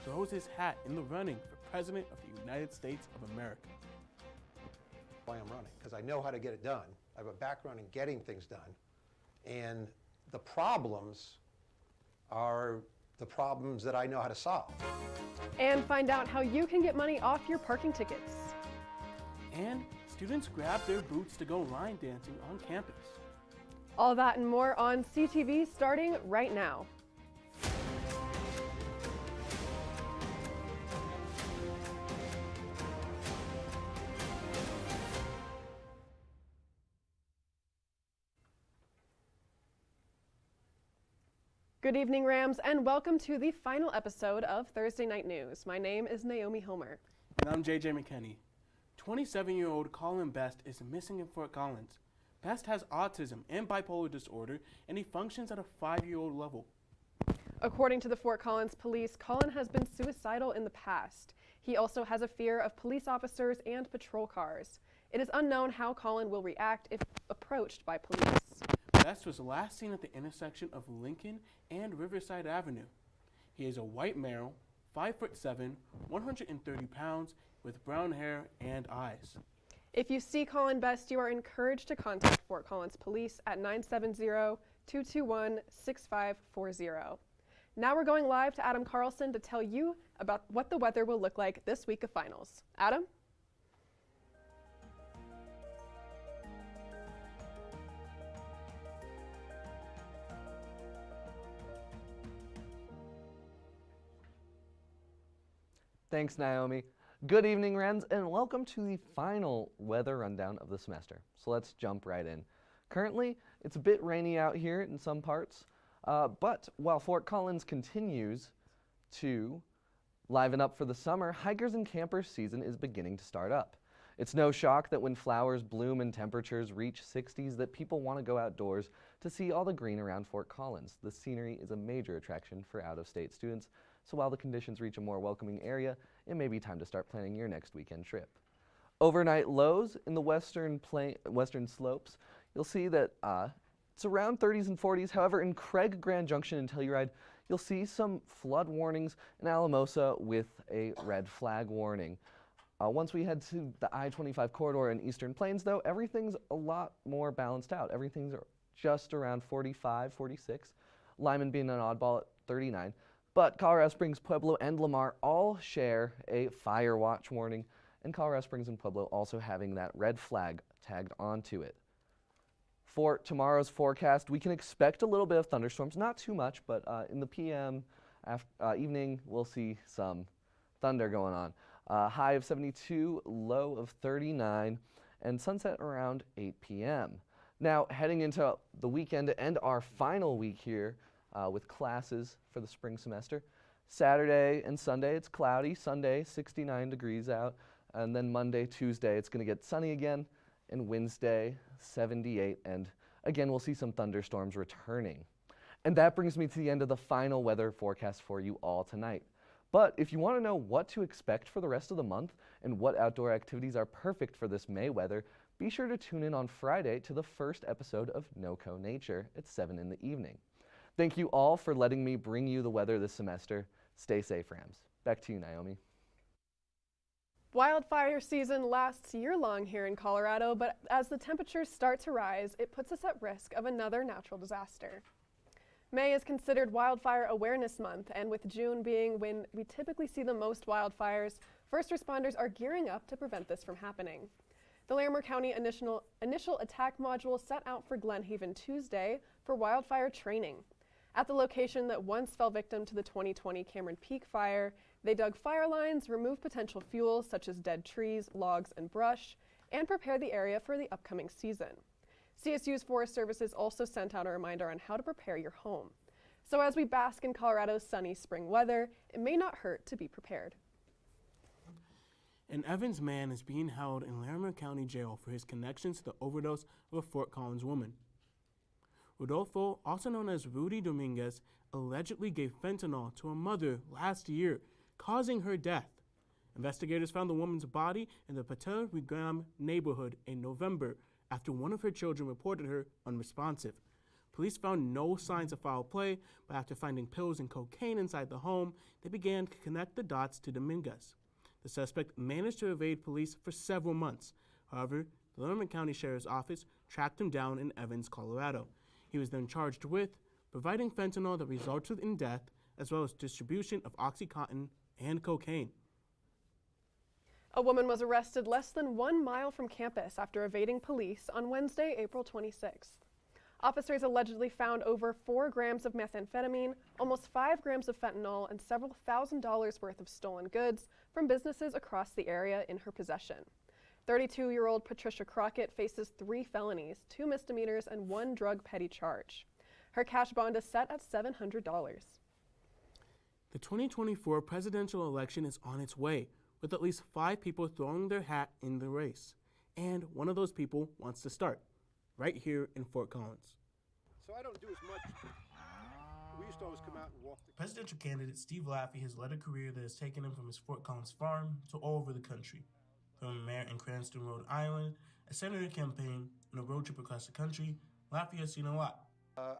throws his hat in the running for President of the United States of America. Why I'm running, because I know how to get it done. I have a background in getting things done. And the problems are the problems that I know how to solve. And find out how you can get money off your parking tickets. And students grab their boots to go line dancing on campus. All that and more on CTV starting right now. Good evening, Rams, and welcome to the final episode of Thursday Night News. My name is Naomi Hillmer. And I'm JJ McKinney. 27-year-old Colin Best is missing in Fort Collins. Best has autism and bipolar disorder, and he functions at a 5-year-old level. According to the Fort Collins police, Colin has been suicidal in the past. He also has a fear of police officers and patrol cars. It is unknown how Colin will react if approached by police. Best was last seen at the intersection of Lincoln and Riverside Avenue. He is a white male, 5'7", 130 pounds, with brown hair and eyes. If you see Colin Best, you are encouraged to contact Fort Collins Police at 970-221-6540. Now we're going live to Adam Carlson to tell you about what the weather will look like this week of finals. Adam? Thanks, Naomi. Good evening, Rams, and welcome to the final weather rundown of the semester. So let's jump right in. Currently, it's a bit rainy out here in some parts, but while Fort Collins continues to liven up for the summer, hikers and campers season is beginning to start up. It's no shock that when flowers bloom and temperatures reach 60s that people want to go outdoors to see all the green around Fort Collins. The scenery is a major attraction for out-of-state students, so while the conditions reach a more welcoming area, it may be time to start planning your next weekend trip. Overnight lows in the western slopes, you'll see that it's around 30s and 40s. However, in Craig Grand Junction and Telluride, you'll see some flood warnings in Alamosa with a red flag warning. Once we head to the I-25 corridor in Eastern Plains, though, everything's a lot more balanced out. Everything's just around 45, 46. Lyman being an oddball at 39. But Colorado Springs, Pueblo, and Lamar all share a fire watch warning, and Colorado Springs and Pueblo also having that red flag tagged onto it. For tomorrow's forecast, we can expect a little bit of thunderstorms, not too much, but in the PM evening, we'll see some thunder going on. High of 72, low of 39, and sunset around 8 p.m. Now, heading into the weekend to end our final week here, with classes for the spring semester. Saturday and Sunday, it's cloudy. Sunday, 69 degrees out. And then Monday, Tuesday, it's going to get sunny again. And Wednesday, 78. And again, we'll see some thunderstorms returning. And that brings me to the end of the final weather forecast for you all tonight. But if you want to know what to expect for the rest of the month and what outdoor activities are perfect for this May weather, be sure to tune in on Friday to the first episode of NoCo Nature at 7 in the evening. Thank you all for letting me bring you the weather this semester. Stay safe, Rams. Back to you, Naomi. Wildfire season lasts year-long here in Colorado, but as the temperatures start to rise, it puts us at risk of another natural disaster. May is considered Wildfire Awareness Month, and with June being when we typically see the most wildfires, first responders are gearing up to prevent this from happening. The Larimer County Initial Attack Module set out for Glen Haven Tuesday for wildfire training. At the location that once fell victim to the 2020 Cameron Peak fire, they dug fire lines, removed potential fuels such as dead trees, logs, and brush, and prepared the area for the upcoming season. CSU's Forest Services also sent out a reminder on how to prepare your home. So as we bask in Colorado's sunny spring weather, it may not hurt to be prepared. An Evans man is being held in Larimer County Jail for his connections to the overdose of a Fort Collins woman. Rodolfo, also known as Rudy Dominguez, allegedly gave fentanyl to a mother last year, causing her death. Investigators found the woman's body in the Patel Regram neighborhood in November after one of her children reported her unresponsive. Police found no signs of foul play, but after finding pills and cocaine inside the home, they began to connect the dots to Dominguez. The suspect managed to evade police for several months. However, the Lerman County Sheriff's Office tracked him down in Evans, Colorado. He was then charged with providing fentanyl that resulted in death, as well as distribution of OxyContin and cocaine. A woman was arrested less than 1 mile from campus after evading police on Wednesday, April 26th. Officers allegedly found over 4 grams of methamphetamine, almost 5 grams of fentanyl, and several $1,000s worth of stolen goods from businesses across the area in her possession. 32-year-old Patricia Crockett faces 3 felonies, 2 misdemeanors, and 1 drug petty charge. Her cash bond is set at $700. The 2024 presidential election is on its way, with at least 5 people throwing their hat in the race. And one of those people wants to start, right here in Fort Collins. So I don't do as much. We used to always come out and walk the Presidential candidate Steve Laffey has led a career that has taken him from his Fort Collins farm to all over the country. From a mayor in Cranston, Rhode Island, a senator campaign, and a road trip across the country, Laffey has seen a lot.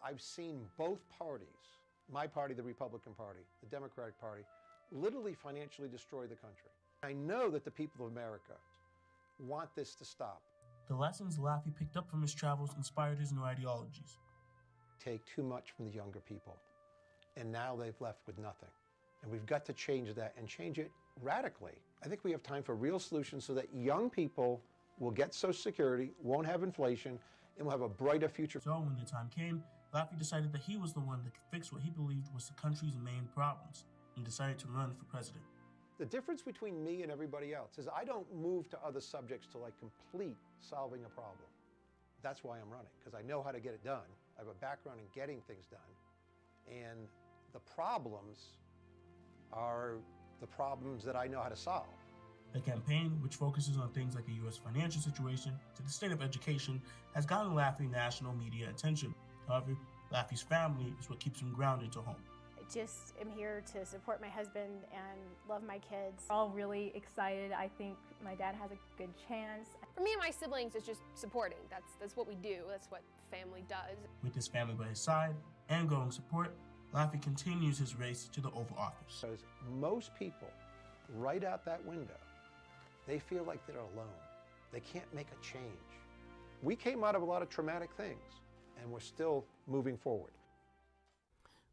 I've seen both parties, my party, the Republican Party, the Democratic Party, literally financially destroy the country. I know that the people of America want this to stop. The lessons Laffey picked up from his travels inspired his new ideologies. Take too much from the younger people, and now they've left with nothing. And we've got to change that and change it radically. I think we have time for real solutions so that young people will get Social Security, won't have inflation, and will have a brighter future. So when the time came, Laffey decided that he was the one that could fix what he believed was the country's main problems, and decided to run for president. The difference between me and everybody else is I don't move to other subjects to complete solving a problem. That's why I'm running, because I know how to get it done. I have a background in getting things done. And the problems are the problems that I know how to solve. The campaign, which focuses on things like the U.S. financial situation to the state of education, has gotten Laffey national media attention. However, Laffey's family is what keeps him grounded to home. Just am here to support my husband and love my kids. We're all really excited. I think my dad has a good chance. For me and my siblings, it's just supporting. That's what we do. That's what family does. With his family by his side and growing support, Laffey continues his race to the Oval Office. Because most people, right out that window, they feel like they're alone. They can't make a change. We came out of a lot of traumatic things, and we're still moving forward.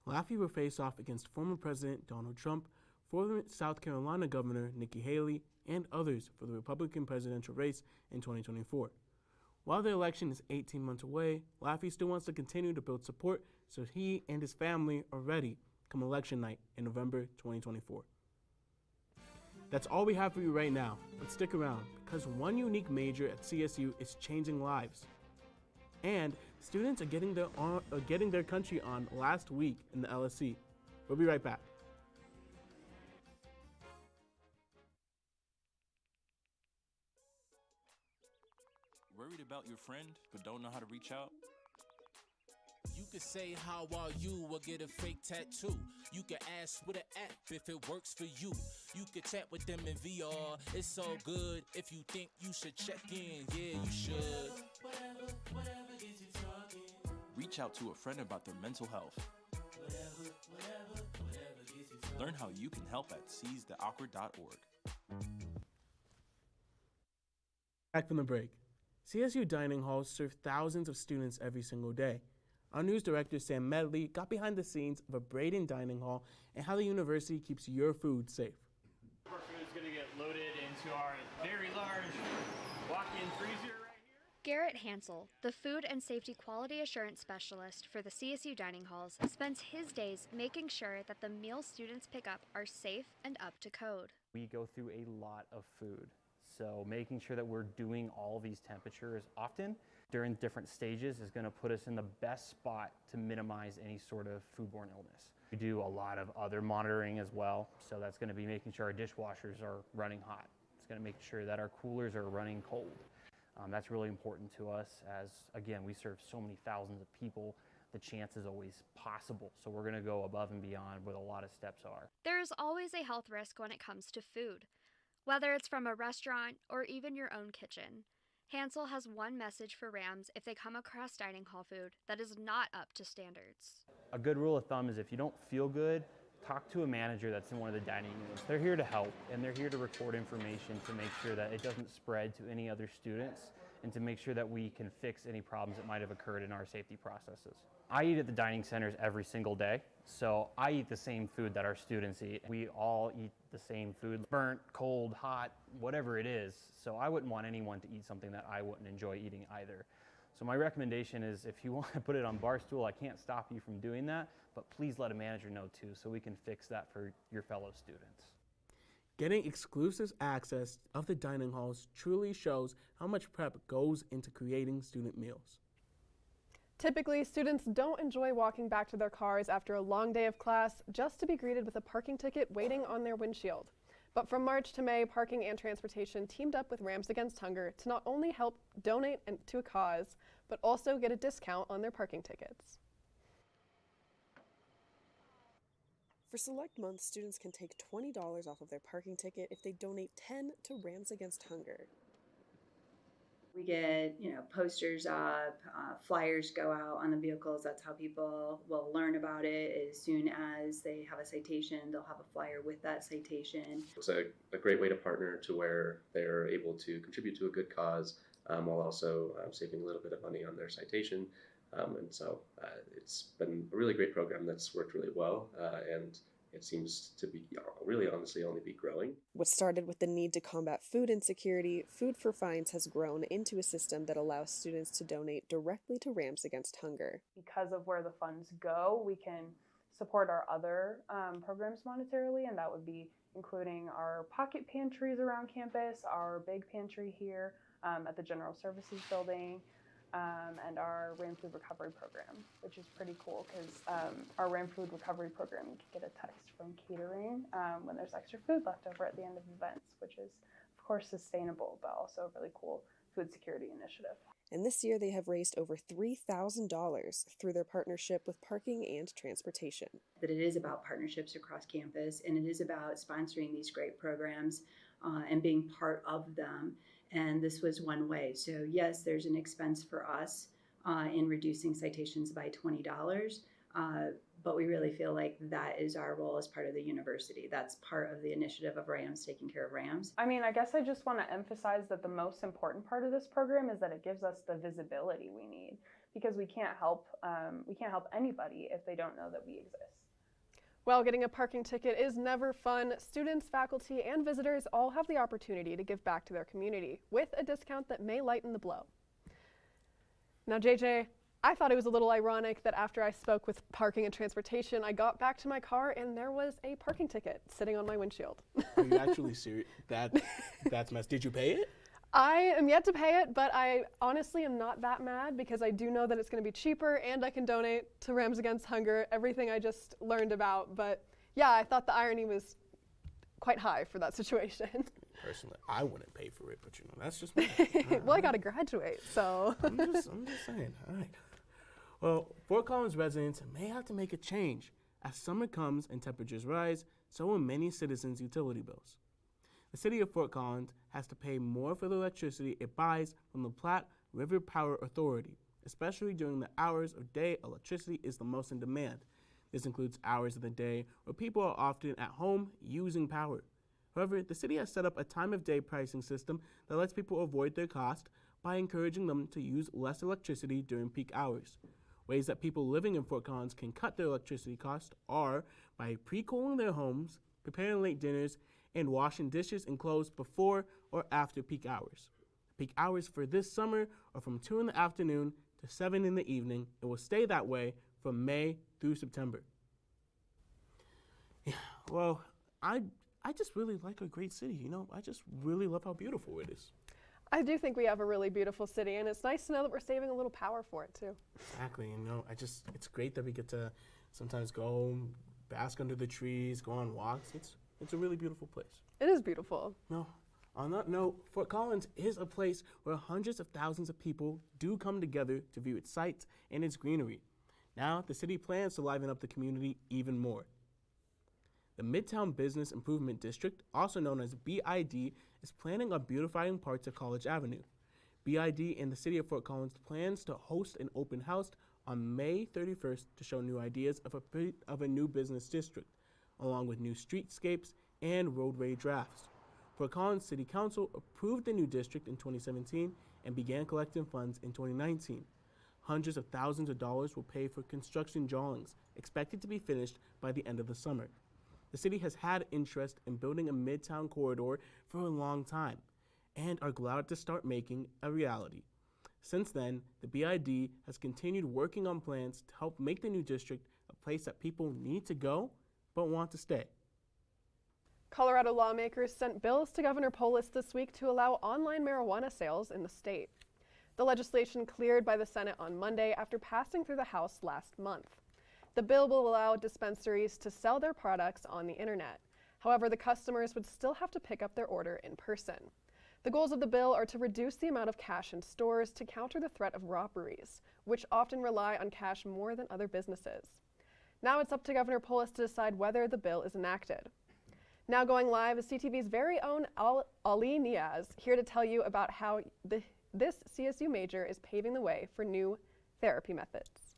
Laffey will face off against former President Donald Trump, former South Carolina Governor Nikki Haley, and others for the Republican presidential race in 2024. While the election is 18 months away, Laffey still wants to continue to build support so he and his family are ready come election night in November 2024. That's all we have for you right now, but stick around because one unique major at CSU is changing lives. And students are getting their country on last week in the LSC. We'll be right back. Worried about your friend but don't know how to reach out? You could say how are you or get a fake tattoo. You could ask with an app if it works for you. You could chat with them in VR. It's so good. If you think you should check in, yeah, you should. Whatever gets you talking. Reach out to a friend about their mental health. Whatever gets you talking. Learn how you can help at seizetheawkward.org. Back from the break. CSU dining halls serve thousands of students every single day. Our news director, Sam Medley, got behind the scenes of a Braden dining hall and how the university keeps your food safe. Our food is going to get loaded into our very large walk-in freezer right here. Garrett Hansel, the Food and Safety Quality Assurance Specialist for the CSU dining halls, spends his days making sure that the meals students pick up are safe and up to code. We go through a lot of food, so making sure that we're doing all these temperatures often during different stages is going to put us in the best spot to minimize any sort of foodborne illness. We do a lot of other monitoring as well, so that's going to be making sure our dishwashers are running hot. It's going to make sure that our coolers are running cold. That's really important to us as, again, we serve so many thousands of people. The chance is always possible, so we're going to go above and beyond where a lot of steps are. There is always a health risk when it comes to food, whether it's from a restaurant or even your own kitchen. Hansel has one message for Rams if they come across dining hall food that is not up to standards. A good rule of thumb is if you don't feel good, talk to a manager that's in one of the dining rooms. They're here to help, and they're here to record information to make sure that it doesn't spread to any other students and to make sure that we can fix any problems that might have occurred in our safety processes. I eat at the dining centers every single day, so I eat the same food that our students eat. We all eat the same food, burnt, cold, hot, whatever it is. So I wouldn't want anyone to eat something that I wouldn't enjoy eating either. So my recommendation is if you want to put it on Barstool, I can't stop you from doing that, but please let a manager know too so we can fix that for your fellow students. Getting exclusive access of the dining halls truly shows how much prep goes into creating student meals. Typically, students don't enjoy walking back to their cars after a long day of class just to be greeted with a parking ticket waiting on their windshield. But from March to May, Parking and Transportation teamed up with Rams Against Hunger to not only help donate to a cause, but also get a discount on their parking tickets. For select months, students can take $20 off of their parking ticket if they donate 10 to Rams Against Hunger. We get, posters up, flyers go out on the vehicles. That's how people will learn about it. As soon as they have a citation, they'll have a flyer with that citation. It's a great way to partner to where they're able to contribute to a good cause while also saving a little bit of money on their citation. And so it's been a really great program that's worked really well, and it seems to be really honestly only be growing. What started with the need to combat food insecurity, Food for Fines has grown into a system that allows students to donate directly to Rams Against Hunger. Because of where the funds go, we can support our other programs monetarily, and that would be including our pocket pantries around campus, our big pantry here at the General Services Building, and our RAM Food Recovery Program, which is pretty cool because our RAM Food Recovery Program, you can get a text from catering when there's extra food left over at the end of events, which is, of course, sustainable, but also a really cool food security initiative. And this year they have raised over $3,000 through their partnership with Parking and Transportation. That it is about partnerships across campus, and it is about sponsoring these great programs and being part of them. And this was one way. So yes, there's an expense for us in reducing citations by $20, but we really feel like that is our role as part of the university. That's part of the initiative of Rams, taking care of Rams. I mean, I guess I just want to emphasize that the most important part of this program is that it gives us the visibility we need, because we can't help anybody if they don't know that we exist. While getting a parking ticket is never fun, students, faculty, and visitors all have the opportunity to give back to their community with a discount that may lighten the blow. Now, JJ, I thought it was a little ironic that after I spoke with Parking and Transportation, I got back to my car and there was a parking ticket sitting on my windshield. Are you actually serious? That's messed. Did you pay it? I am yet to pay it, but I honestly am not that mad because I do know that it's going to be cheaper and I can donate to Rams Against Hunger, everything I just learned about. But yeah, I thought the irony was quite high for that situation. Personally, I wouldn't pay for it, but that's just me. Well, I got to graduate, so. I'm just saying, all right. Well, Fort Collins residents may have to make a change. As summer comes and temperatures rise, so will many citizens' utility bills. The city of Fort Collins has to pay more for the electricity it buys from the Platte River Power Authority, especially during the hours of day electricity is the most in demand. This includes hours of the day where people are often at home using power. However, the city has set up a time of day pricing system that lets people avoid their cost by encouraging them to use less electricity during peak hours. Ways that people living in Fort Collins can cut their electricity cost are by pre-cooling their homes, preparing late dinners, and washing dishes and clothes before or after peak hours. Peak hours for this summer are from 2 in the afternoon to 7 in the evening and will stay that way from May through September. Yeah, well, I just really like our great city, I just really love how beautiful it is. I do think we have a really beautiful city, and it's nice to know that we're saving a little power for it too. Exactly, it's great that we get to sometimes go bask under the trees, go on walks. It's a really beautiful place. It is beautiful. No, on that note, Fort Collins is a place where hundreds of thousands of people do come together to view its sights and its greenery. Now, the city plans to liven up the community even more. The Midtown Business Improvement District, also known as BID, is planning on beautifying parts of College Avenue. BID and the City of Fort Collins plans to host an open house on May 31st to show new ideas of a new business district, along with new streetscapes and roadway drafts. Fort Collins City Council approved the new district in 2017 and began collecting funds in 2019. Hundreds of thousands of dollars will pay for construction drawings, expected to be finished by the end of the summer. The city has had interest in building a midtown corridor for a long time, and are glad to start making a reality. Since then, the BID has continued working on plans to help make the new district a place that people need to go but want to stay. Colorado lawmakers sent bills to Governor Polis this week to allow online marijuana sales in the state. The legislation cleared by the Senate on Monday after passing through the House last month. The bill will allow dispensaries to sell their products on the internet. However, the customers would still have to pick up their order in person. The goals of the bill are to reduce the amount of cash in stores to counter the threat of robberies, which often rely on cash more than other businesses. Now it's up to Governor Polis to decide whether the bill is enacted. Now going live is CTV's very own Ali Niaz, here to tell you about how this CSU major is paving the way for new therapy methods.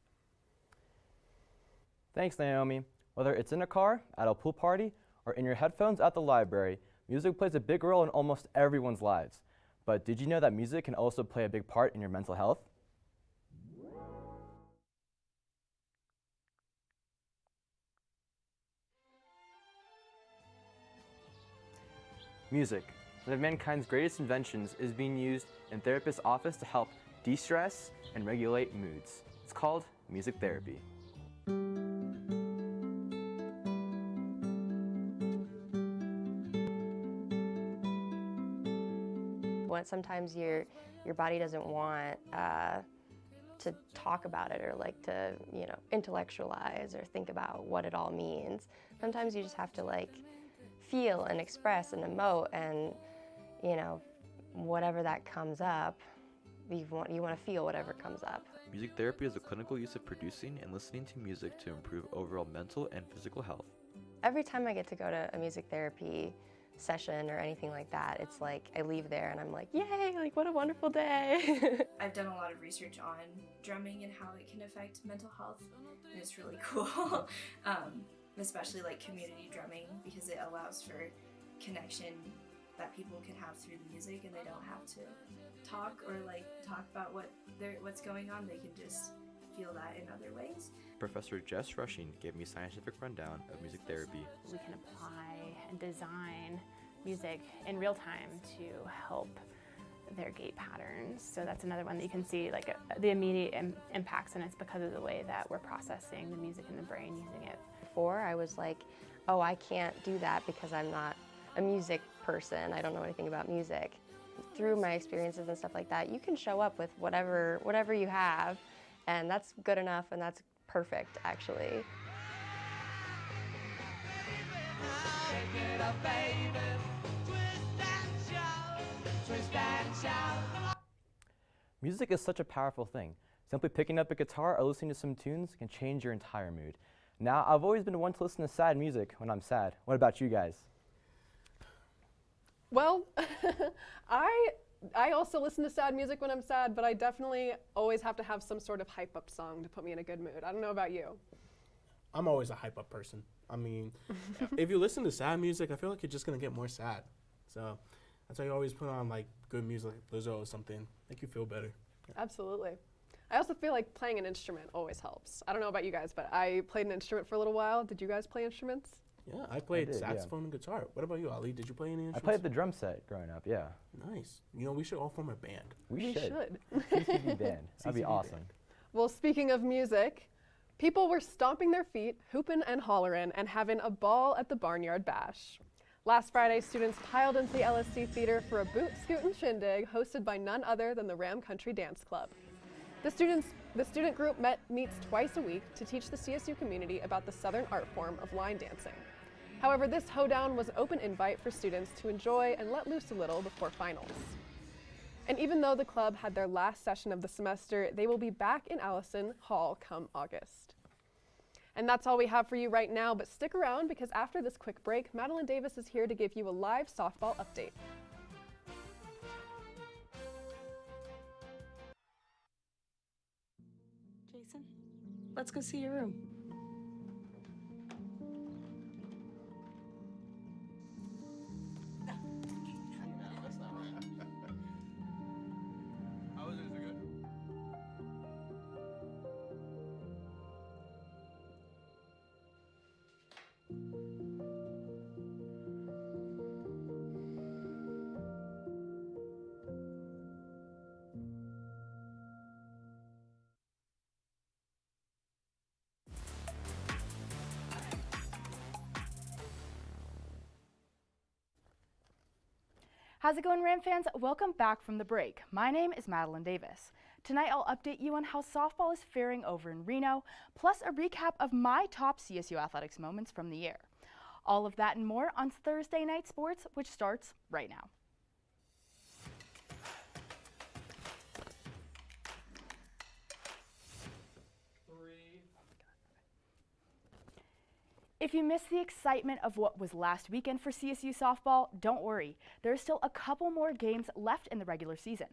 Thanks, Naomi. Whether it's in a car, at a pool party, or in your headphones at the library, music plays a big role in almost everyone's lives. But did you know that music can also play a big part in your mental health? Music, one of mankind's greatest inventions, is being used in therapists' office to help de-stress and regulate moods. It's called music therapy. Sometimes your body doesn't want to talk about it, or like to intellectualize or think about what it all means. Sometimes you just have to like feel and express and emote, and whatever that comes up, you want to feel whatever comes up. Music therapy is the clinical use of producing and listening to music to improve overall mental and physical health. Every time I get to go to a music therapy session or anything like that, it's like I leave there and I'm like, yay, like what a wonderful day. I've done a lot of research on drumming and how it can affect mental health, and it's really cool. Especially like community drumming, because it allows for connection that people can have through the music, and they don't have to talk or like talk about what's going on. They can just feel that in other ways. Professor Jess Rushing gave me a scientific rundown of music therapy. We can apply and design music in real time to help their gait patterns. So that's another one that you can see like the immediate impacts, and it's because of the way that we're processing the music in the brain using it. Before I was like, oh, I can't do that because I'm not a music person. I don't know anything about music. Through my experiences and stuff like that, you can show up with whatever you have, and that's good enough, and that's perfect, actually. Music is such a powerful thing. Simply picking up a guitar or listening to some tunes can change your entire mood. Now, I've always been one to listen to sad music when I'm sad. What about you guys? Well, I also listen to sad music when I'm sad, but I definitely always have to have some sort of hype-up song to put me in a good mood. I don't know about you. I'm always a hype-up person. I mean, if you listen to sad music, I feel like you're just going to get more sad. So that's why you always put on, like, good music, like Lizzo or something, make you feel better. Yeah. Absolutely. I also feel like playing an instrument always helps. I don't know about you guys, but I played an instrument for a little while. Did you guys play instruments? Yeah, I played saxophone and guitar. What about you, Ali? Did you play any instruments? I played the drum set growing up, yeah. Nice. You know, we should all form a band. We should. CTV band. That'd be awesome. Band. Well, speaking of music, people were stomping their feet, hooping and hollering, and having a ball at the Barnyard Bash. Last Friday, students piled into the LSC Theater for a boot scootin' shindig hosted by none other than the Ram Country Dance Club. The student group meets twice a week to teach the CSU community about the Southern art form of line dancing. However, this hoedown was an open invite for students to enjoy and let loose a little before finals. And even though the club had their last session of the semester, they will be back in Allison Hall come August. And that's all we have for you right now, but stick around because after this quick break, Madeline Davis is here to give you a live softball update. Jason, let's go see your room. How's it going, Ram fans? Welcome back from the break. My name is Madeline Davis. Tonight I'll update you on how softball is faring over in Reno, plus a recap of my top CSU athletics moments from the year. All of that and more on Thursday Night Sports, which starts right now. If you missed the excitement of what was last weekend for CSU softball, don't worry. There's still a couple more games left in the regular season,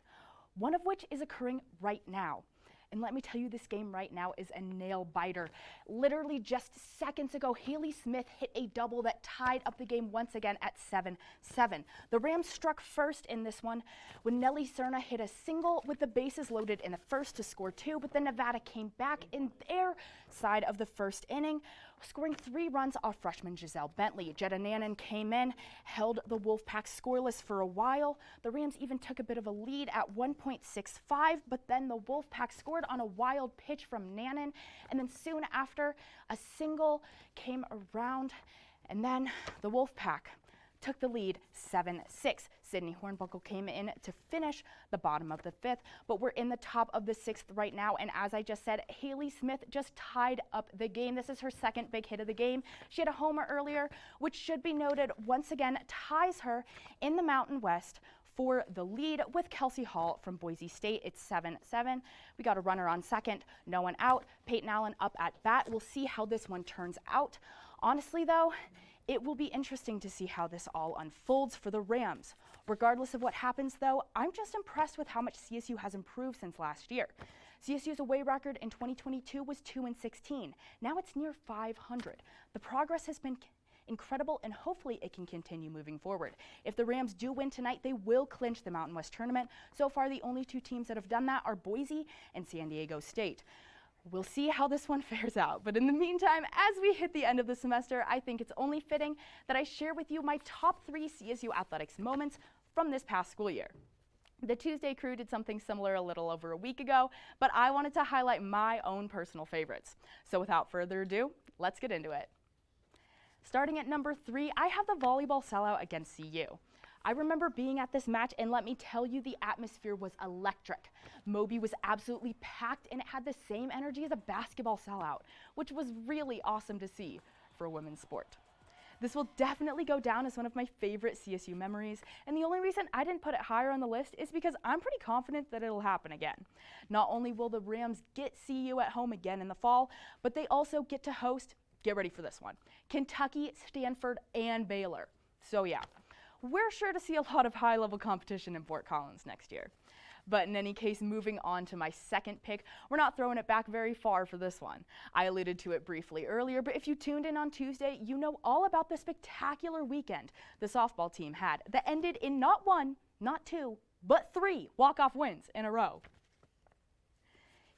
one of which is occurring right now. And let me tell you, this game right now is a nail biter. Literally just seconds ago, Haley Smith hit a double that tied up the game once again at 7-7. The Rams struck first in this one when Nelly Cerna hit a single with the bases loaded in the first to score 2, but then Nevada came back in their side of the first inning, scoring 3 runs off freshman Giselle Bentley. Jetta Nannon came in, held the Wolfpack scoreless for a while. The Rams even took a bit of a lead at 1.65, but then the Wolfpack scored on a wild pitch from Nannon, and then soon after, a single came around, and then the Wolfpack took the lead 7-6. Sydney Hornbuckle came in to finish the bottom of the 5th, but we're in the top of the 6th right now, and as I just said, Haley Smith just tied up the game. This is her second big hit of the game. She had a homer earlier, which should be noted once again ties her in the Mountain West for the lead with Kelsey Hall from Boise State. It's 7-7. We got a runner on second, no one out. Peyton Allen up at bat. We'll see how this one turns out. Honestly though, it will be interesting to see how this all unfolds for the Rams. Regardless of what happens though, I'm just impressed with how much CSU has improved since last year. CSU's away record in 2022 was 2-16. Now it's near 500. The progress has been incredible, and hopefully it can continue moving forward. If the Rams do win tonight, they will clinch the Mountain West tournament. So far, the only 2 teams that have done that are Boise and San Diego State. We'll see how this one fares out. But in the meantime, as we hit the end of the semester, I think it's only fitting that I share with you my top 3 CSU athletics moments from this past school year. The Tuesday crew did something similar a little over a week ago, but I wanted to highlight my own personal favorites. So without further ado, let's get into it. Starting at number 3, I have the volleyball sellout against CU. I remember being at this match, and let me tell you, the atmosphere was electric. Moby was absolutely packed, and it had the same energy as a basketball sellout, which was really awesome to see for a women's sport. This will definitely go down as one of my favorite CSU memories, and the only reason I didn't put it higher on the list is because I'm pretty confident that it'll happen again. Not only will the Rams get CU at home again in the fall, but they also get to host, get ready for this one, Kentucky, Stanford, and Baylor. So yeah, we're sure to see a lot of high-level competition in Fort Collins next year. But in any case, moving on to my second pick, we're not throwing it back very far for this one. I alluded to it briefly earlier, but if you tuned in on Tuesday, you know all about the spectacular weekend the softball team had that ended in not 1, not 2, but 3 walk-off wins in a row.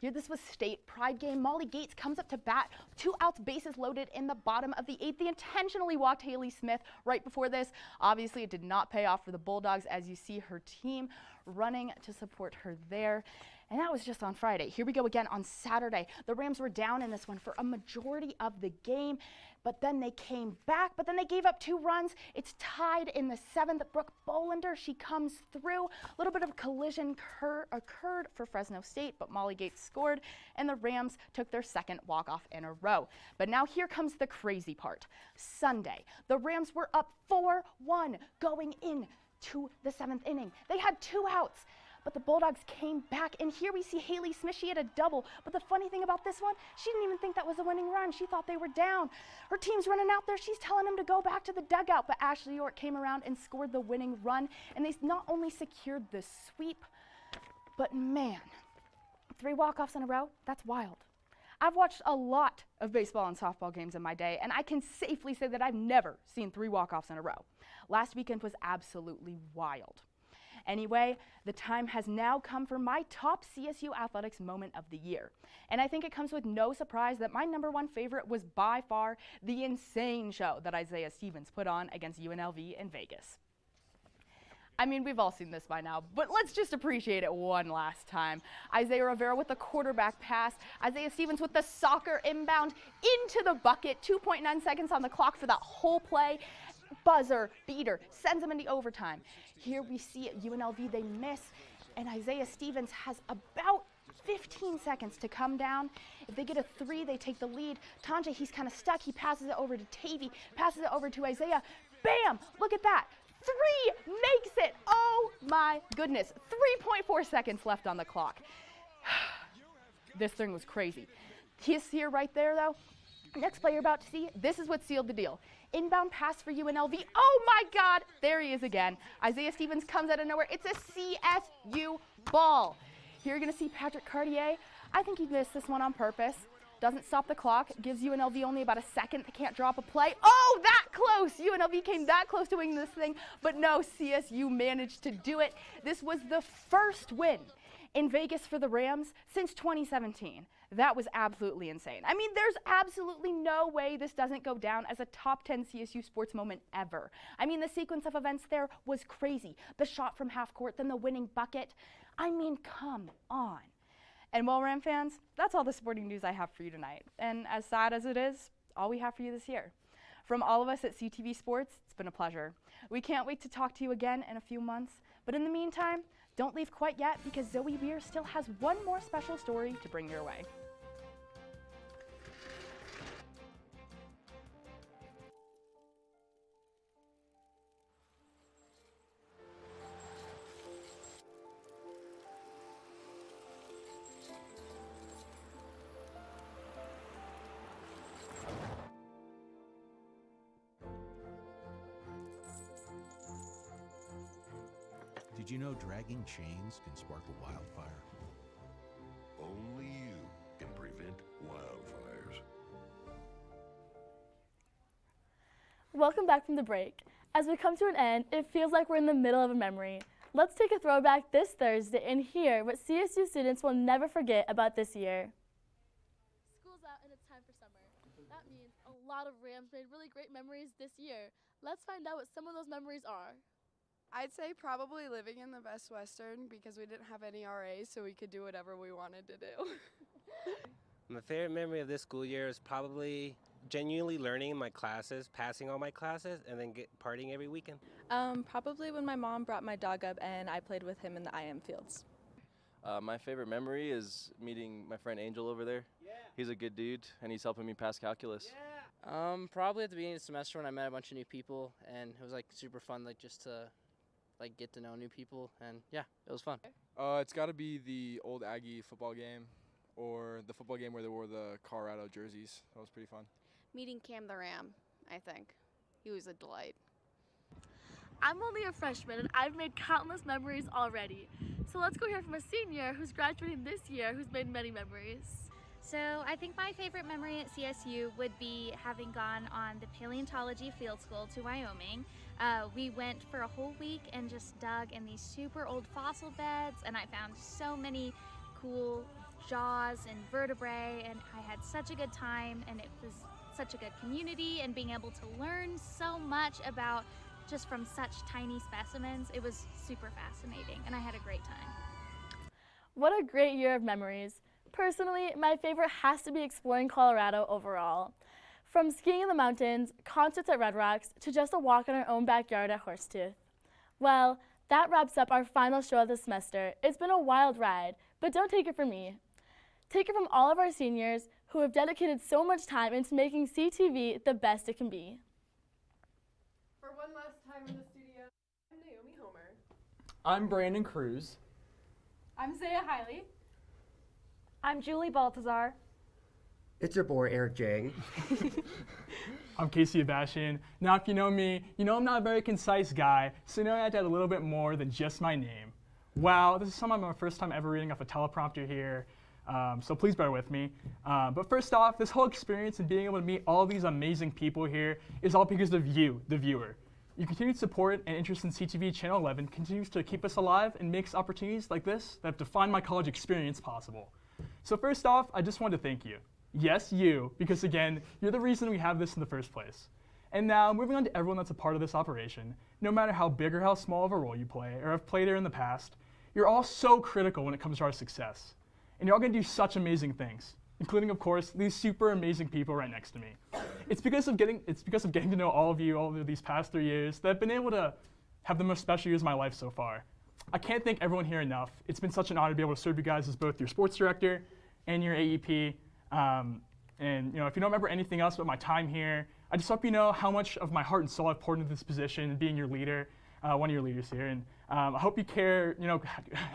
Here, this was state pride game. Molly Gates comes up to bat, 2 outs, bases loaded in the bottom of the 8th. They intentionally walked Haley Smith right before this. Obviously, it did not pay off for the Bulldogs, as you see her team running to support her there. And that was just on Friday. Here we go again on Saturday. The Rams were down in this one for a majority of the game, but then they came back, but then they gave up 2 runs. It's tied in the 7th. Brooke Bolander, she comes through. A little bit of collision occurred for Fresno State, but Molly Gates scored, and the Rams took their second walk-off in a row. But now here comes the crazy part. Sunday, the Rams were up 4-1 going into the 7th inning. They had 2 outs. But the Bulldogs came back, and here we see Haley Smith. She had a double, but the funny thing about this one, she didn't even think that was a winning run. She thought they were down. Her team's running out there. She's telling them to go back to the dugout, but Ashley York came around and scored the winning run, and they not only secured the sweep, but man, 3 walk-offs in a row, that's wild. I've watched a lot of baseball and softball games in my day, and I can safely say that I've never seen 3 walk-offs in a row. Last weekend was absolutely wild. Anyway, the time has now come for my top CSU athletics moment of the year. And I think it comes with no surprise that my #1 favorite was by far the insane show that Isaiah Stevens put on against UNLV in Vegas. I mean, we've all seen this by now, but let's just appreciate it one last time. Isaiah Rivera with the quarterback pass, Isaiah Stevens with the soccer inbound into the bucket, 2.9 seconds on the clock for that whole play. Buzzer, beater, sends them into overtime. Here we see at UNLV they miss, and Isaiah Stevens has about 15 seconds to come down. If they get a 3, they take the lead. Tanja, he's kind of stuck. He passes it over to Tavy, passes it over to Isaiah. Bam! Look at that. 3 makes it. Oh my goodness. 3.4 seconds left on the clock. This thing was crazy. He's here right there though. Next play you're about to see, this is what sealed the deal. Inbound pass for UNLV. Oh my God, there he is again. Isaiah Stevens comes out of nowhere. It's a CSU ball. Here you're gonna see Patrick Cartier. I think he missed this one on purpose. Doesn't stop the clock, gives UNLV only about a second. They can't drop a play. Oh, that close! UNLV came that close to winning this thing, but no, CSU managed to do it. This was the first win in Vegas for the Rams since 2017. That was absolutely insane. I mean, there's absolutely no way this doesn't go down as a top 10 CSU sports moment ever. I mean, the sequence of events there was crazy. The shot from half court, then the winning bucket. I mean, come on. And well, Ram fans, that's all the sporting news I have for you tonight. And as sad as it is, all we have for you this year. From all of us at CTV Sports, it's been a pleasure. We can't wait to talk to you again in a few months. But in the meantime, don't leave quite yet because Zoe Weir still has one more special story to bring your way. Did you know dragging chains can spark a wildfire? Only you can prevent wildfires. Welcome back from the break. As we come to an end, it feels like we're in the middle of a memory. Let's take a throwback this Thursday and hear what CSU students will never forget about this year. School's out and it's time for summer. That means a lot of Rams made really great memories this year. Let's find out what some of those memories are. I'd say probably living in the Best Western because we didn't have any RAs, so we could do whatever we wanted to do. My favorite memory of this school year is probably genuinely learning in my classes, passing all my classes, and then partying every weekend. Probably when my mom brought my dog up and I played with him in the IM fields. My favorite memory is meeting my friend Angel over there. Yeah. He's a good dude, and he's helping me pass calculus. Yeah. Probably at the beginning of the semester when I met a bunch of new people, and it was like super fun, like just to get to know new people, and yeah, it was fun. It's got to be the old Aggie football game, or the football game where they wore the Colorado jerseys. That was pretty fun. Meeting Cam the Ram, I think. He was a delight. I'm only a freshman and I've made countless memories already. So let's go hear from a senior who's graduating this year who's made many memories. So I think my favorite memory at CSU would be having gone on the paleontology field school to Wyoming. We went for a whole week and just dug in these super old fossil beds, and I found so many cool jaws and vertebrae, and I had such a good time, and it was such a good community, and being able to learn so much about just from such tiny specimens. It was super fascinating, and I had a great time. What a great year of memories. Personally, my favorite has to be exploring Colorado overall. From skiing in the mountains, concerts at Red Rocks, to just a walk in our own backyard at Horsetooth. Well, that wraps up our final show of the semester. It's been a wild ride, but don't take it from me. Take it from all of our seniors who have dedicated so much time into making CTV the best it can be. For one last time in the studio, I'm Naomi Hillmer. I'm Brandon Cruz. I'm Zaya Hiley. I'm Julie Baltazar. It's your boy, Eric Jang. I'm Casey Abashian. Now, if you know me, you know I'm not a very concise guy, so you know I had to add a little bit more than just my name. Wow, this is somehow my first time ever reading off a teleprompter here. So please bear with me. But first off, this whole experience and being able to meet all these amazing people here is all because of you, the viewer. Your continued support and interest in CTV Channel 11 continues to keep us alive and makes opportunities like this that have defined my college experience possible. So first off, I just want to thank you. Yes, you, because again, you're the reason we have this in the first place. And now, moving on to everyone that's a part of this operation, no matter how big or how small of a role you play or have played it in the past, you're all so critical when it comes to our success. And you're all gonna do such amazing things, including, of course, these super amazing people right next to me. It's because of getting to know all of you over these past 3 years that I've been able to have the most special years of my life so far. I can't thank everyone here enough. It's been such an honor to be able to serve you guys as both your sports director and your AEP. And if you don't remember anything else about my time here, I just hope you know how much of my heart and soul I've poured into this position and being your leader, one of your leaders here. And I hope you care,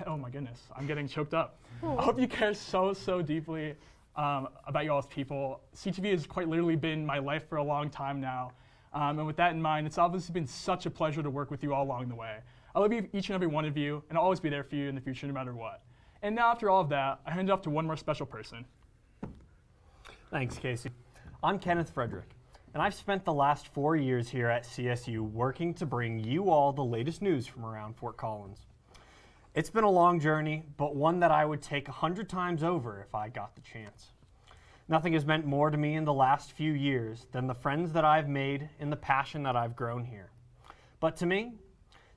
oh my goodness, I'm getting choked up. I hope you care so deeply about you all as people. CTV has quite literally been my life for a long time now. And with that in mind, it's obviously been such a pleasure to work with you all along the way. I love each and every one of you, and I'll always be there for you in the future no matter what. And now after all of that, I hand it off to one more special person. Thanks, Casey. I'm Kenneth Frederick, and I've spent the last 4 years here at CSU working to bring you all the latest news from around Fort Collins. It's been a long journey, but one that I would take 100 times over if I got the chance. Nothing has meant more to me in the last few years than the friends that I've made and the passion that I've grown here. But to me,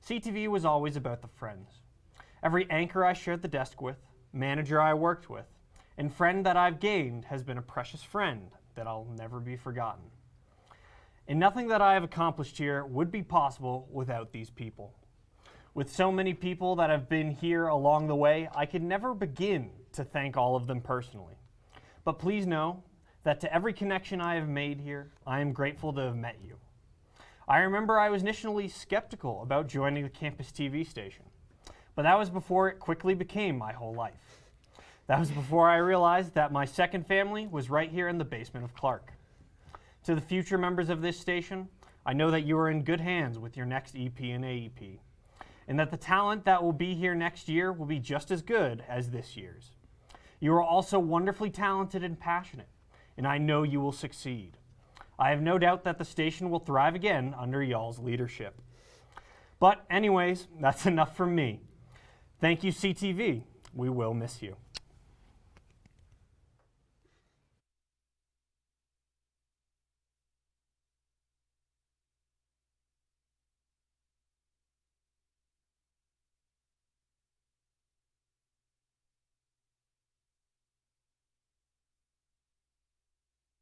CTV was always about the friends. Every anchor I shared the desk with, manager I worked with, and friend that I've gained has been a precious friend that I'll never be forgotten. And nothing that I have accomplished here would be possible without these people. With so many people that have been here along the way, I could never begin to thank all of them personally. But please know that to every connection I have made here, I am grateful to have met you. I remember I was initially skeptical about joining the campus TV station, but that was before it quickly became my whole life. That was before I realized that my second family was right here in the basement of Clark. To the future members of this station, I know that you are in good hands with your next EP and AEP, and that the talent that will be here next year will be just as good as this year's. You are also wonderfully talented and passionate, and I know you will succeed. I have no doubt that the station will thrive again under y'all's leadership. But anyways, that's enough from me. Thank you, CTV. We will miss you.